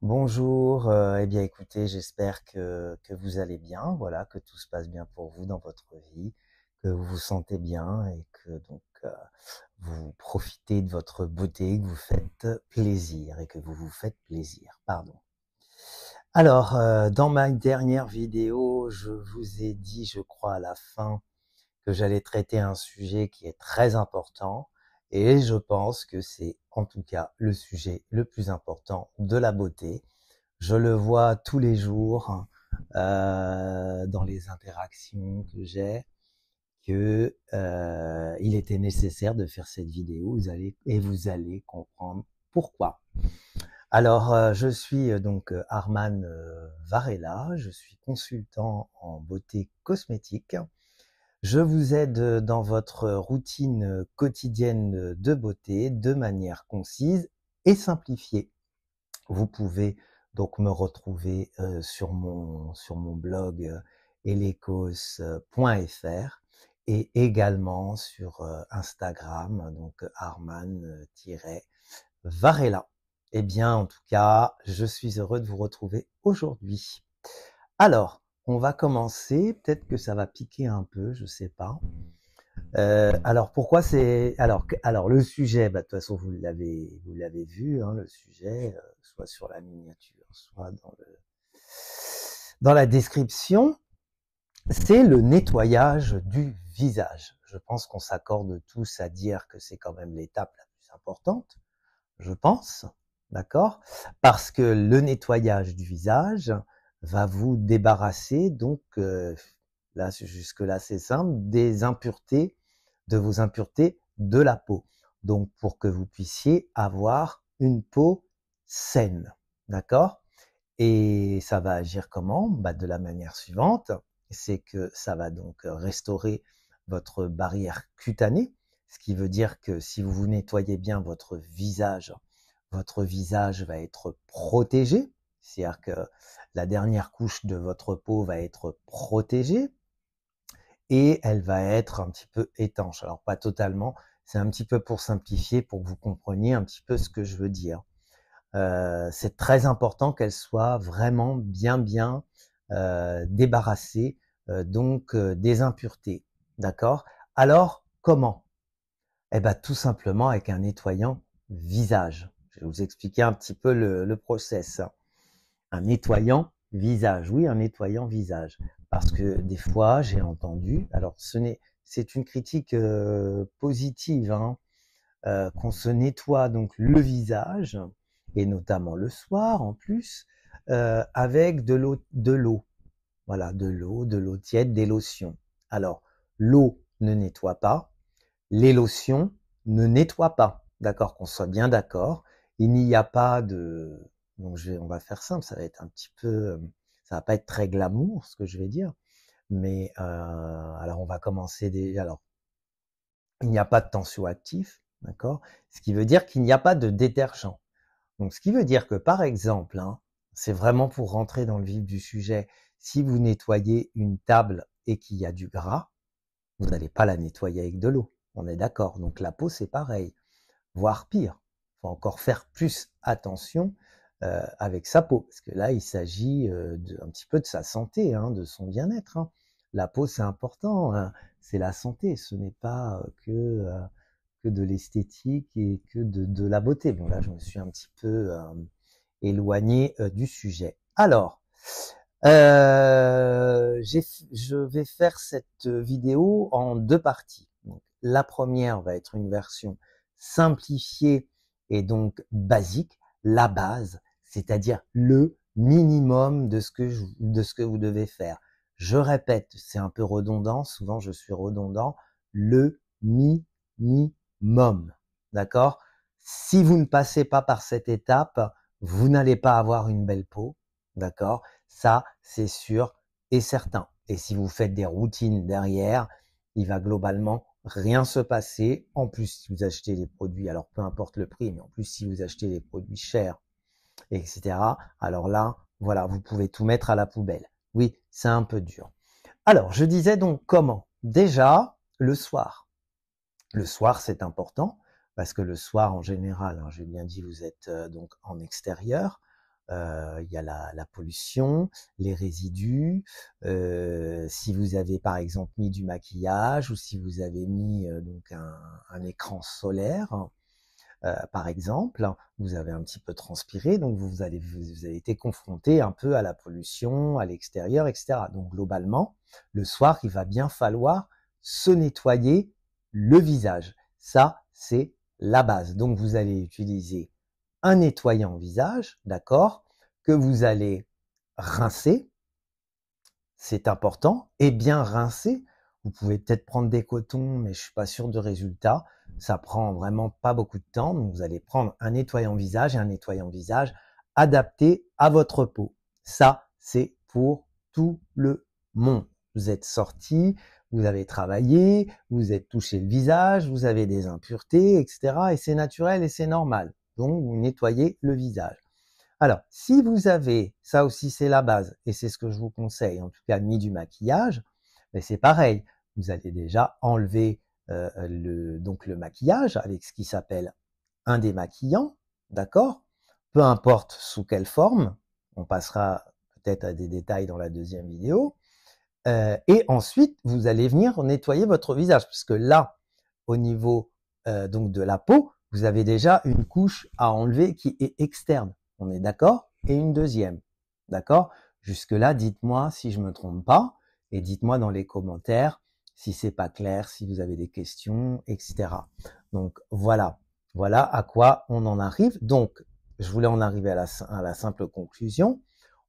Bonjour, eh bien écoutez, j'espère que vous allez bien, voilà, que tout se passe bien pour vous dans votre vie, que vous vous sentez bien et que donc vous profitez de votre beauté, que vous faites plaisir et que vous vous faites plaisir, pardon. Alors, dans ma dernière vidéo, je vous ai dit, je crois à la fin, que j'allais traiter un sujet qui est très important et je pense que c'est en tout cas le sujet le plus important de la beauté. Je le vois tous les jours dans les interactions que j'ai que il était nécessaire de faire cette vidéo. Vous allez comprendre pourquoi. Alors, je suis donc Arman Varela, je suis consultant en beauté cosmétique. Je vous aide dans votre routine quotidienne de beauté de manière concise et simplifiée. Vous pouvez donc me retrouver sur mon blog elecos.fr et également sur Instagram, donc Arman-Varela. Eh bien, en tout cas, je suis heureux de vous retrouver aujourd'hui. Alors, on va commencer. Peut-être que ça va piquer un peu, je sais pas. Alors pourquoi c'est alors le sujet, bah, de toute façon vous l'avez vu, hein, le sujet, soit sur la miniature, soit dans la description, c'est le nettoyage du visage. Je pense qu'on s'accorde tous à dire que c'est quand même l'étape la plus importante, je pense, d'accord? Parce que le nettoyage du visage va vous débarrasser donc là jusque-là c'est simple, des impuretés, de vos impuretés de la peau. Donc pour que vous puissiez avoir une peau saine, d'accord? Et ça va agir comment? Bah, de la manière suivante, c'est que ça va donc restaurer votre barrière cutanée, ce qui veut dire que si vous vous nettoyez bien votre visage va être protégé, c'est-à-dire que la dernière couche de votre peau va être protégée et elle va être un petit peu étanche. Alors pas totalement, c'est un petit peu pour simplifier, pour que vous compreniez un petit peu ce que je veux dire. C'est très important qu'elle soit vraiment bien débarrassée donc des impuretés, d'accord? Alors comment? Eh ben tout simplement avec un nettoyant visage. Je vais vous expliquer un petit peu le process. Un nettoyant visage, oui, un nettoyant visage, parce que des fois j'ai entendu, alors c'est une critique positive, hein, qu'on se nettoie donc le visage, et notamment le soir en plus, avec de l'eau, voilà, de l'eau tiède, des lotions. Alors, l'eau ne nettoie pas, les lotions ne nettoient pas, d'accord, qu'on soit bien d'accord. Il n'y a pas de, donc on va faire simple, ça va être un petit peu, ça va pas être très glamour ce que je vais dire, mais alors on va commencer alors il n'y a pas de tensioactif, d'accord? Ce qui veut dire qu'il n'y a pas de détergent. Donc, ce qui veut dire que, par exemple, hein, c'est vraiment pour rentrer dans le vif du sujet, si vous nettoyez une table et qu'il y a du gras, vous n'allez pas la nettoyer avec de l'eau. On est d'accord. Donc, la peau, c'est pareil, voire pire. Il faut encore faire plus attention avec sa peau, parce que là, il s'agit un petit peu de sa santé, hein, de son bien-être, hein. La peau, c'est important, hein, c'est la santé, ce n'est pas que de l'esthétique et que de la beauté. Bon, là, je me suis un petit peu éloigné du sujet. Alors, je vais faire cette vidéo en deux parties. Donc, la première va être une version simplifiée et donc basique, la base, c'est-à-dire le minimum de ce que vous devez faire. Je répète, c'est un peu redondant, souvent je suis redondant, le minimum, d'accord? Si vous ne passez pas par cette étape, vous n'allez pas avoir une belle peau, d'accord? Ça, c'est sûr et certain. Et si vous faites des routines derrière, il va globalement rien se passer. En plus, si vous achetez des produits, alors peu importe le prix, mais en plus, si vous achetez des produits chers, etc., alors là, voilà, vous pouvez tout mettre à la poubelle. Oui, c'est un peu dur. Alors, je disais donc comment? Déjà, le soir. Le soir, c'est important parce que le soir, en général, hein, j'ai bien dit, vous êtes donc en extérieur. il y a la pollution, les résidus. Si vous avez par exemple mis du maquillage ou si vous avez mis donc un écran solaire, par exemple, vous avez un petit peu transpiré, donc vous avez été confronté un peu à la pollution, à l'extérieur, etc. Donc globalement, le soir, il va bien falloir se nettoyer le visage. Ça, c'est la base. Donc vous allez utiliser un nettoyant visage, d'accord, que vous allez rincer, c'est important, et bien rincer. Vous pouvez peut-être prendre des cotons, mais je suis pas sûr de résultat. Ça prend vraiment pas beaucoup de temps. Donc, vous allez prendre un nettoyant visage et un nettoyant visage adapté à votre peau. Ça, c'est pour tout le monde. Vous êtes sorti, vous avez travaillé, vous êtes touché le visage, vous avez des impuretés, etc. Et c'est naturel et c'est normal. Donc, vous nettoyez le visage. Alors, si vous avez, ça aussi c'est la base, et c'est ce que je vous conseille, en tout cas mis du maquillage, mais c'est pareil, vous allez déjà enlever donc le maquillage avec ce qui s'appelle un démaquillant, d'accord? Peu importe sous quelle forme, on passera peut-être à des détails dans la deuxième vidéo, et ensuite vous allez venir nettoyer votre visage, parce que là, au niveau donc de la peau, vous avez déjà une couche à enlever qui est externe. On est d'accord? Et une deuxième. D'accord? Jusque-là, dites-moi si je me trompe pas et dites-moi dans les commentaires si c'est pas clair, si vous avez des questions, etc. Donc voilà, voilà à quoi on en arrive. Donc, je voulais en arriver à la simple conclusion.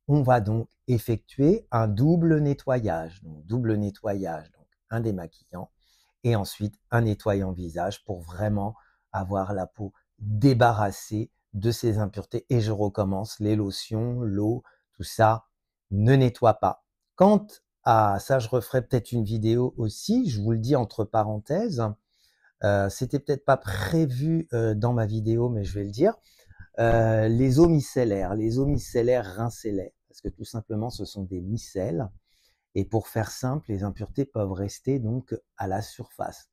On va donc effectuer un double nettoyage. Donc, double nettoyage, donc un démaquillant et ensuite un nettoyant visage pour vraiment avoir la peau débarrassée de ces impuretés. Et je recommence, les lotions, l'eau, tout ça ne nettoie pas. Quant à ça, je referai peut-être une vidéo aussi, je vous le dis entre parenthèses, c'était peut-être pas prévu dans ma vidéo, mais je vais le dire. Les eaux micellaires, rincez-les, parce que tout simplement ce sont des micelles, et pour faire simple, les impuretés peuvent rester donc à la surface.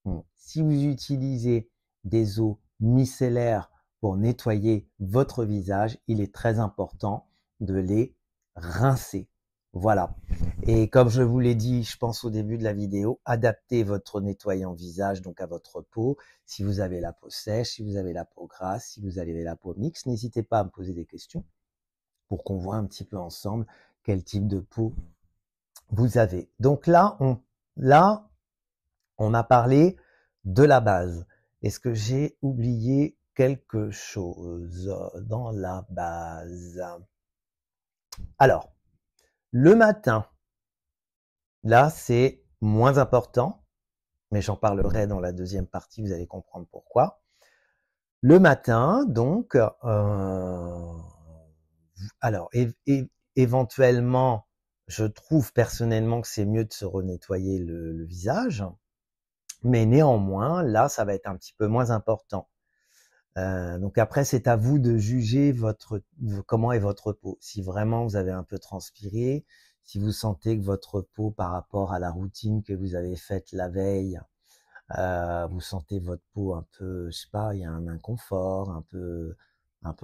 Donc, si vous utilisez des eaux micellaires pour nettoyer votre visage, il est très important de les rincer. Voilà. Et comme je vous l'ai dit, je pense au début de la vidéo, adaptez votre nettoyant visage donc à votre peau. Si vous avez la peau sèche, si vous avez la peau grasse, si vous avez la peau mixte, n'hésitez pas à me poser des questions pour qu'on voit un petit peu ensemble quel type de peau vous avez. Donc là, on a parlé de la base. Est-ce que j'ai oublié quelque chose dans la base? Alors, le matin, là, c'est moins important, mais j'en parlerai dans la deuxième partie, vous allez comprendre pourquoi. Le matin, donc, alors, éventuellement, je trouve personnellement que c'est mieux de se renettoyer le visage, mais néanmoins, là, ça va être un petit peu moins important. Donc après, c'est à vous de juger comment est votre peau. Si vraiment vous avez un peu transpiré, si vous sentez que votre peau, par rapport à la routine que vous avez faite la veille, vous sentez votre peau un peu, je sais pas, il y a un inconfort, un peu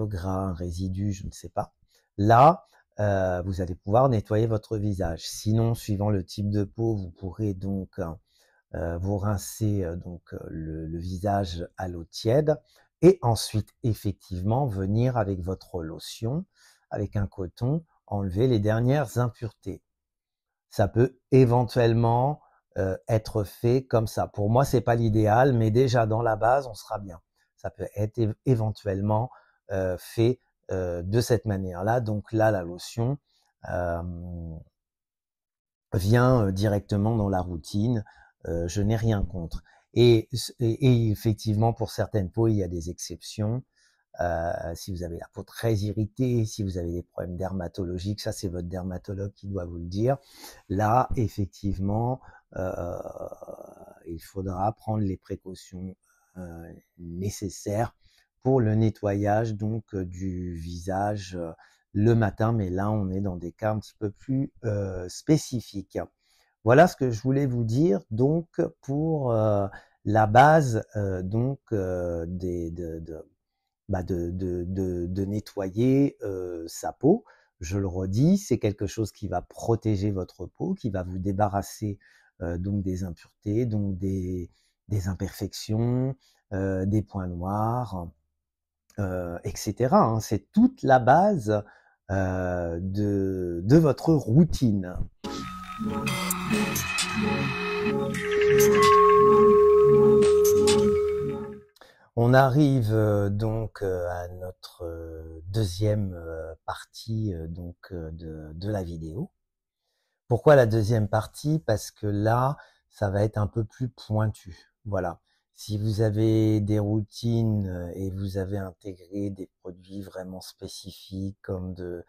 gras, un résidu, je ne sais pas. Là, vous allez pouvoir nettoyer votre visage. Sinon, suivant le type de peau, vous pourrez donc vous rincer le visage à l'eau tiède et ensuite effectivement venir avec votre lotion, avec un coton, enlever les dernières impuretés. Ça peut éventuellement être fait comme ça. Pour moi, c'est pas l'idéal, mais déjà dans la base, on sera bien. Ça peut être éventuellement fait de cette manière-là. Donc là, la lotion vient directement dans la routine. Je n'ai rien contre. Et effectivement, pour certaines peaux, il y a des exceptions. Si vous avez la peau très irritée, si vous avez des problèmes dermatologiques, ça c'est votre dermatologue qui doit vous le dire. Là, effectivement, il faudra prendre les précautions nécessaires pour le nettoyage donc du visage le matin, mais là on est dans des cas un petit peu plus spécifiques. Voilà ce que je voulais vous dire donc pour la base donc de nettoyer sa peau. Je le redis, c'est quelque chose qui va protéger votre peau, qui va vous débarrasser donc des impuretés, donc des imperfections, des points noirs, etc. Hein. C'est toute la base de votre routine. On arrive donc à notre deuxième partie de la vidéo. Pourquoi la deuxième partie? Parce que là, ça va être un peu plus pointu. Voilà. Si vous avez des routines et vous avez intégré des produits vraiment spécifiques comme de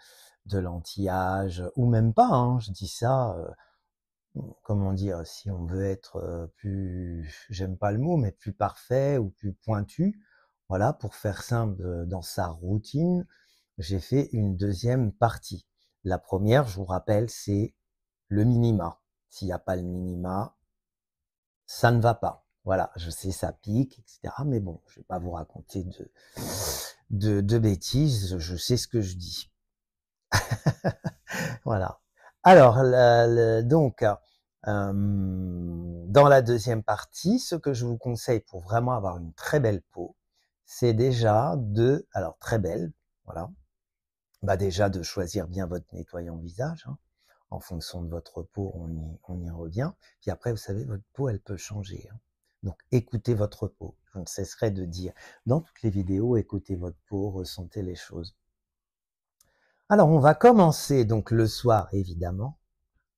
l'anti-âge, ou même pas, hein, je dis ça, comment dire, si on veut être plus, j'aime pas le mot, mais plus parfait ou plus pointu, voilà, pour faire simple dans sa routine, j'ai fait une deuxième partie. La première, je vous rappelle, c'est le minima. S'il n'y a pas le minima, ça ne va pas. Voilà, je sais, ça pique, etc. Mais bon, je vais pas vous raconter de bêtises, je sais ce que je dis. Voilà. Alors, donc, dans la deuxième partie, ce que je vous conseille pour vraiment avoir une très belle peau, c'est déjà alors très belle, voilà, déjà de choisir bien votre nettoyant visage, hein. En fonction de votre peau, on y revient. Puis après, vous savez, votre peau, elle peut changer, hein. Donc, écoutez votre peau. Je ne cesserai de dire dans toutes les vidéos, écoutez votre peau, ressentez les choses. Alors, on va commencer donc le soir, évidemment,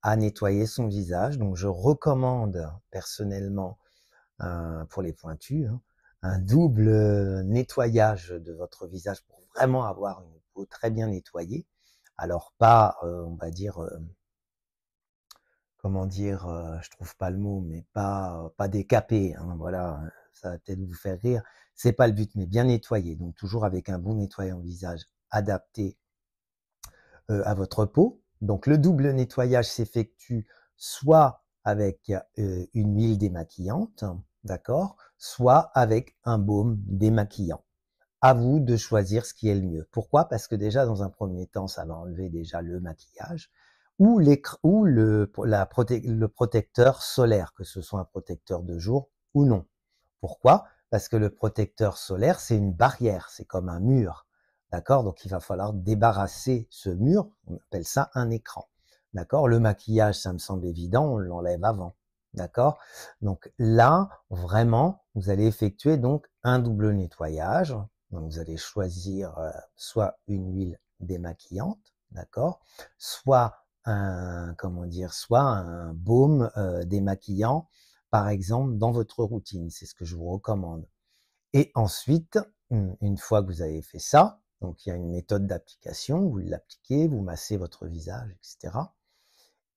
à nettoyer son visage. Donc, je recommande personnellement, pour les pointus, hein, un double nettoyage de votre visage pour vraiment avoir une peau très bien nettoyée. Alors, pas, on va dire, comment dire, je trouve pas le mot, mais pas décapé, hein, voilà, ça va peut-être vous faire rire. C'est pas le but, mais bien nettoyé. Donc, toujours avec un bon nettoyant visage adapté à votre peau. Donc le double nettoyage s'effectue soit avec une huile démaquillante, d'accord, soit avec un baume démaquillant. À vous de choisir ce qui est le mieux. Pourquoi? Parce que déjà, dans un premier temps, ça va enlever déjà le maquillage ou, le protecteur solaire, que ce soit un protecteur de jour ou non. Pourquoi? Parce que le protecteur solaire, c'est une barrière, c'est comme un mur. D'accord? Donc, il va falloir débarrasser ce mur. On appelle ça un écran. D'accord? Le maquillage, ça me semble évident, on l'enlève avant. D'accord? Donc là, vraiment, vous allez effectuer donc un double nettoyage. Donc, vous allez choisir soit une huile démaquillante, d'accord? Soit soit un baume démaquillant, par exemple, dans votre routine. C'est ce que je vous recommande. Et ensuite, une fois que vous avez fait ça, donc il y a une méthode d'application, vous l'appliquez, vous massez votre visage, etc.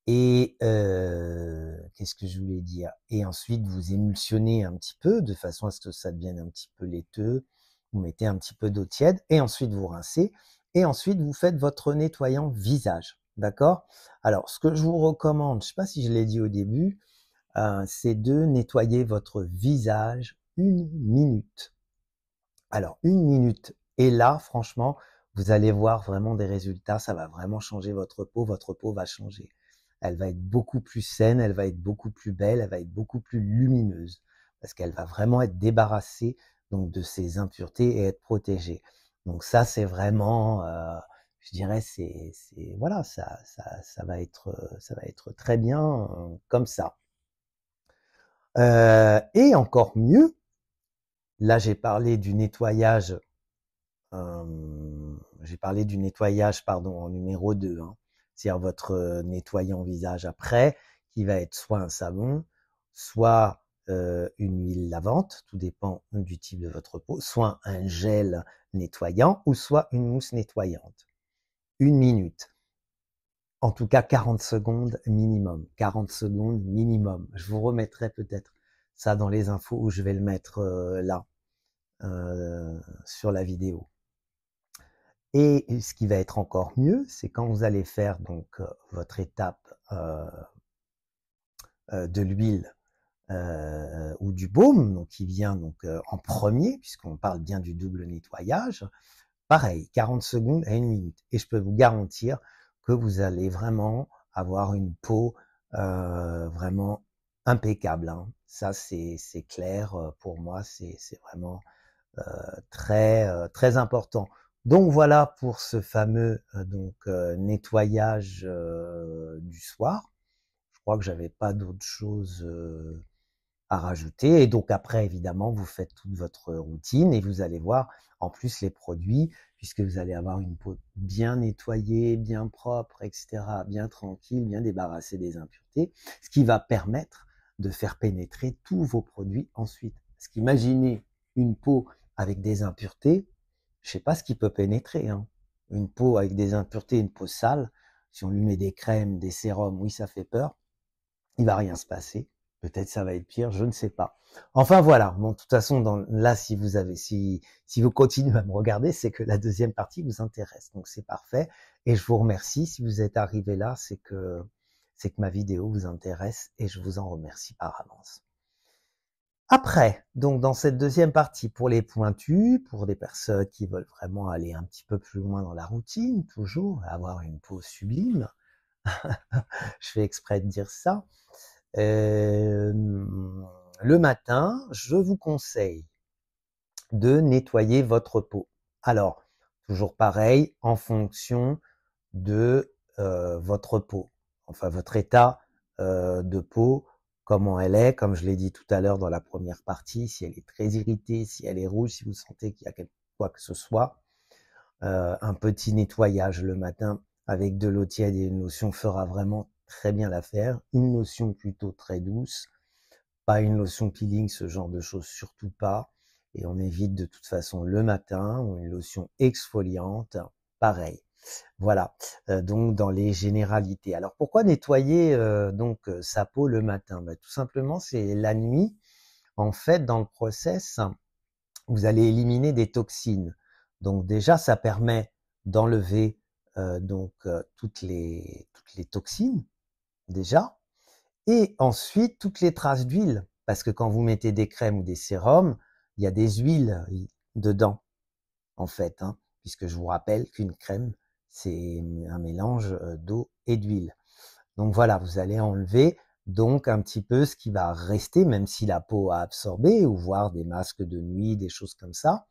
Et qu'est-ce que je voulais dire? Et ensuite, vous émulsionnez un petit peu, de façon à ce que ça devienne un petit peu laiteux. Vous mettez un petit peu d'eau tiède, et ensuite vous rincez. Et ensuite, vous faites votre nettoyant visage. D'accord? Alors, ce que je vous recommande, je ne sais pas si je l'ai dit au début, c'est de nettoyer votre visage 1 minute. Alors, 1 minute. Et là, franchement, vous allez voir vraiment des résultats. Ça va vraiment changer votre peau. Votre peau va changer. Elle va être beaucoup plus saine, elle va être beaucoup plus belle, elle va être beaucoup plus lumineuse. Parce qu'elle va vraiment être débarrassée donc de ces impuretés et être protégée. Donc ça, c'est vraiment, je dirais, voilà, ça va être très bien comme ça. Et encore mieux, là, j'ai parlé du nettoyage, pardon, en numéro 2, hein. C'est-à-dire votre nettoyant visage après, qui va être soit un savon, soit une huile lavante, tout dépend du type de votre peau, soit un gel nettoyant, ou soit une mousse nettoyante. 1 minute. En tout cas, 40 secondes minimum. 40 secondes minimum. Je vous remettrai peut-être ça dans les infos, où je vais le mettre là. Sur la vidéo. Et ce qui va être encore mieux, c'est quand vous allez faire donc votre étape de l'huile ou du baume, donc qui vient donc en premier, puisqu'on parle bien du double nettoyage. Pareil, 40 secondes à 1 minute. Et je peux vous garantir que vous allez vraiment avoir une peau vraiment impeccable, hein. Ça, c'est clair pour moi, c'est vraiment très important. Donc voilà pour ce fameux nettoyage du soir. Je crois que j'avais pas d'autre chose à rajouter. Et donc après, évidemment, vous faites toute votre routine et vous allez voir en plus les produits, puisque vous allez avoir une peau bien nettoyée, bien propre, etc., bien tranquille, bien débarrassée des impuretés, ce qui va permettre de faire pénétrer tous vos produits ensuite. Parce qu'imaginez une peau avec des impuretés, je sais pas ce qui peut pénétrer, hein. Une peau avec des impuretés, une peau sale, si on lui met des crèmes, des sérums, oui, ça fait peur. Il va rien se passer. Peut-être ça va être pire, je ne sais pas. Enfin voilà. Bon, de toute façon, là, si vous continuez à me regarder, c'est que la deuxième partie vous intéresse. Donc c'est parfait. Et je vous remercie. Si vous êtes arrivé là, c'est que ma vidéo vous intéresse et je vous en remercie par avance. Après, donc dans cette deuxième partie, pour les pointus, pour des personnes qui veulent vraiment aller un petit peu plus loin dans la routine, toujours avoir une peau sublime, je fais exprès de dire ça. Le matin, je vous conseille de nettoyer votre peau. Alors, toujours pareil, en fonction de votre peau, enfin votre état de peau, comment elle est, comme je l'ai dit tout à l'heure dans la première partie, si elle est très irritée, si elle est rouge, si vous sentez qu'il y a quoi que ce soit, un petit nettoyage le matin avec de l'eau tiède et une lotion fera vraiment très bien l'affaire. Une lotion plutôt très douce, pas une lotion peeling, ce genre de choses surtout pas. Et on évite de toute façon le matin, ou une lotion exfoliante, pareil. Voilà, donc dans les généralités. Alors pourquoi nettoyer sa peau le matin? Tout simplement, c'est la nuit. En fait, dans le process, vous allez éliminer des toxines. Donc déjà, ça permet d'enlever toutes les toxines déjà, et ensuite toutes les traces d'huile, parce que quand vous mettez des crèmes ou des sérums, il y a des huiles dedans en fait, hein, puisque je vous rappelle qu'une crème c'est un mélange d'eau et d'huile. Donc voilà, vous allez enlever donc un petit peu ce qui va rester, même si la peau a absorbé, ou voir des masques de nuit, des choses comme ça.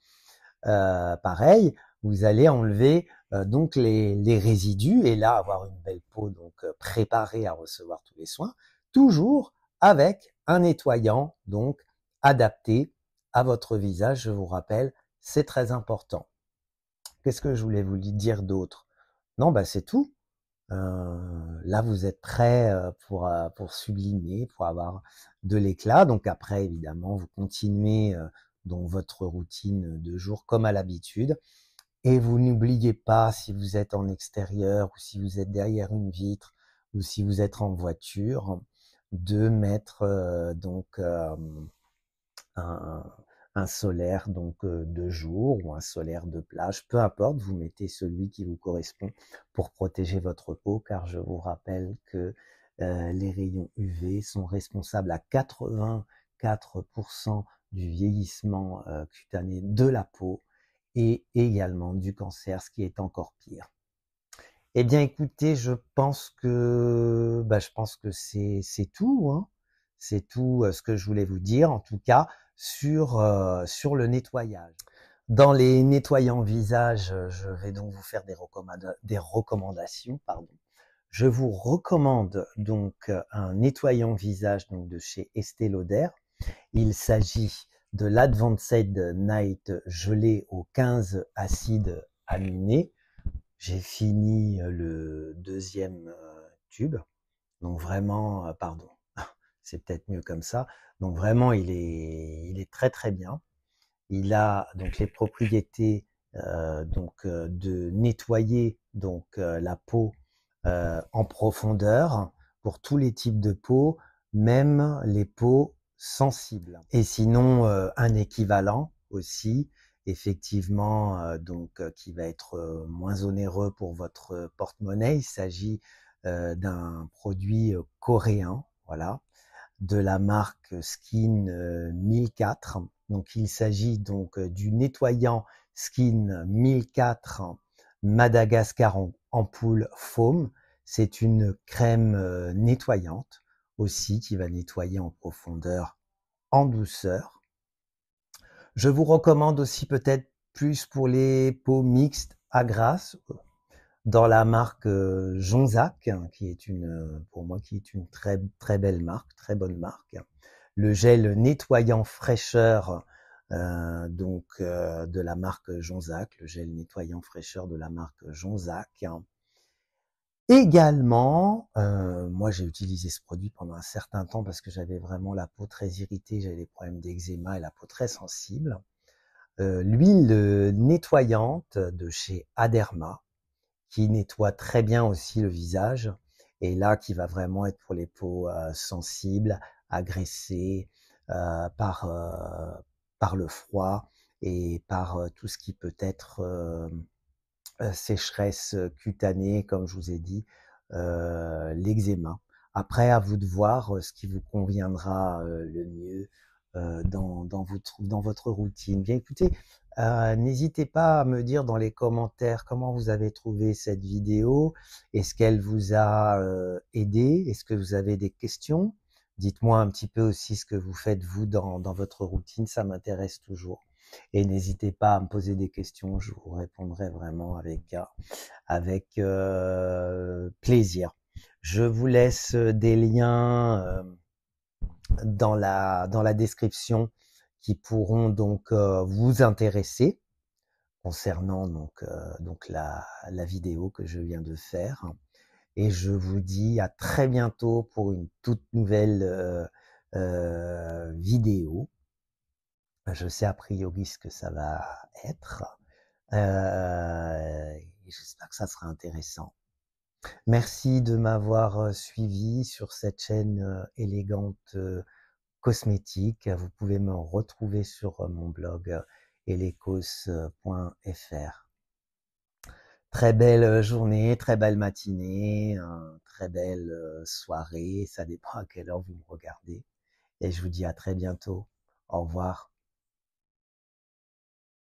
Pareil, vous allez enlever donc les résidus et là avoir une belle peau donc préparée à recevoir tous les soins, toujours avec un nettoyant donc adapté à votre visage. Je vous rappelle, c'est très important. Qu'est-ce que je voulais vous dire d'autre? Non, c'est tout. Là, vous êtes prêts pour sublimer, pour avoir de l'éclat. Donc après, évidemment, vous continuez donc votre routine de jour comme à l'habitude. Et vous n'oubliez pas, si vous êtes en extérieur ou si vous êtes derrière une vitre ou si vous êtes en voiture, de mettre un, un solaire de jour ou un solaire de plage, peu importe, vous mettez celui qui vous correspond pour protéger votre peau, car je vous rappelle que les rayons UV sont responsables à 84% du vieillissement cutané de la peau et également du cancer, ce qui est encore pire. Eh bien, écoutez, je pense que c'est tout, hein. C'est tout ce que je voulais vous dire, en tout cas sur le nettoyage. Dans les nettoyants visage, je vais donc vous faire des recommandations, pardon. Je vous recommande donc un nettoyant visage donc de chez Estée Lauder. Il s'agit de l'Advanced Night gelé aux 15 acides aminés. J'ai fini le deuxième tube, donc vraiment, pardon, c'est peut-être mieux comme ça. Donc vraiment, il est très très bien. Il a donc les propriétés de nettoyer la peau en profondeur pour tous les types de peau, même les peaux sensibles. Et sinon, un équivalent aussi, effectivement, qui va être moins onéreux pour votre porte-monnaie. Il s'agit d'un produit coréen, voilà, de la marque Skin 1004. Donc il s'agit donc du nettoyant Skin 1004 Madagascar en ampoule foam. C'est une crème nettoyante aussi qui va nettoyer en profondeur, en douceur. Je vous recommande aussi peut-être plus pour les peaux mixtes à grasse dans la marque Jonzac, qui est pour moi, qui est une très très belle marque, très bonne marque. Le gel nettoyant fraîcheur de la marque Jonzac, le gel nettoyant fraîcheur de la marque Jonzac. Également, moi j'ai utilisé ce produit pendant un certain temps parce que j'avais vraiment la peau très irritée, j'avais des problèmes d'eczéma et la peau très sensible. L'huile nettoyante de chez Aderma, qui nettoie très bien aussi le visage, et là qui va vraiment être pour les peaux sensibles, agressées par le froid et par tout ce qui peut être sécheresse cutanée, comme je vous ai dit, l'eczéma. Après, à vous de voir ce qui vous conviendra le mieux dans votre routine. Bien écoutez, n'hésitez pas à me dire dans les commentaires comment vous avez trouvé cette vidéo. Est-ce qu'elle vous a aidé? Est-ce que vous avez des questions? Dites-moi un petit peu aussi ce que vous faites vous dans votre routine, ça m'intéresse toujours. Et n'hésitez pas à me poser des questions, je vous répondrai vraiment avec plaisir. Je vous laisse des liens dans la description qui pourront donc vous intéresser concernant donc la vidéo que je viens de faire. Et je vous dis à très bientôt pour une toute nouvelle vidéo. Je sais a priori ce que ça va être. J'espère que ça sera intéressant. Merci de m'avoir suivi sur cette chaîne élégante cosmétique. Vous pouvez me retrouver sur mon blog elecos.fr. Très belle journée, très belle matinée, très belle soirée. Ça dépend à quelle heure vous me regardez. Et je vous dis à très bientôt. Au revoir.